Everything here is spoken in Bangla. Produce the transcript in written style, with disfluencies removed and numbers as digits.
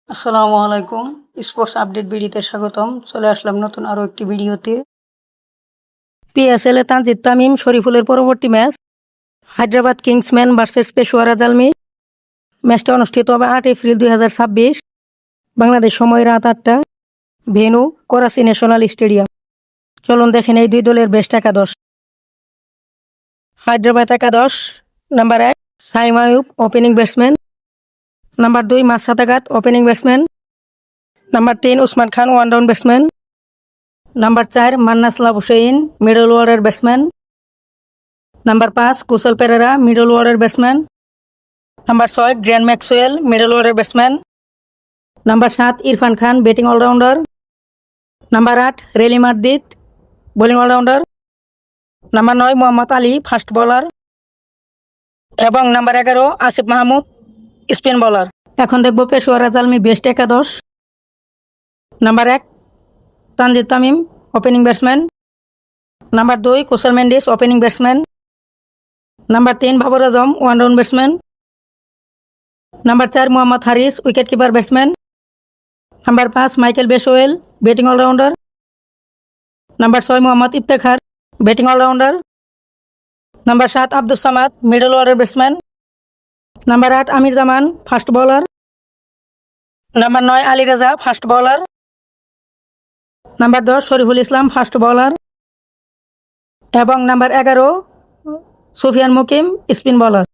আসসালামু আলাইকুম। স্পোর্টস আপডেট ভিডিওতে স্বাগতম। চলে আসলাম নতুন আরও একটি ভিডিওতে। পিএসএলে তানজিদ তামিম শরীফুলের পরবর্তী match Hyderabad Kingsmen versus Peshawar Zalmi. ম্যাচটা অনুষ্ঠিত হবে 8 এপ্রিল 2026, বাংলাদেশ সময় রাত 8টা। Venue Karachi national stadium. চলুন দেখেন এই দুই দলের বেস্ট একাদশ। হায়দ্রাবাদ একাদশ: number 1 Saim Ayub, opening batsman. Number 2 Mashrafi Agat, opening batsman. Number 3 Usman Khan, one down batsman. Number 4 মান্নাসলাভ Hussain, middle order batsman. Number 5 Kusal Perera, middle order batsman. Number 6 Glenn Maxwell, middle order batsman. Number 7 Irfan Khan, batting allrounder. Number 8 Riley Meredith, bowling allrounder. Number 9 Mohammad Ali, fast bowler. এবং number 11 Asif Mahmood, spin bowler. এখন দেখব পেশোয়ারা জালমি বেস্ট একাদশ। Number 1 Tanjid Tamim, opening batsman. Number 2 Kusal Mendis, opening batsman. Number 3 Babar Azam, one down batsman. Number 4 Mohammad Haris, wicket keeper batsman. Number 5 Michael Bracewell, batting allrounder. Number 6 Mohammad Iftekhar, batting allrounder. Number 7 Abdus Samad, middle order batsman. Number 8 Aamir Zaman, fast bowler. Number 9 Ali Raza, fast bowler. Number 10 Shariful Islam, fast bowler. এবং number 11 Sufiyan Muqeem, spin bowler.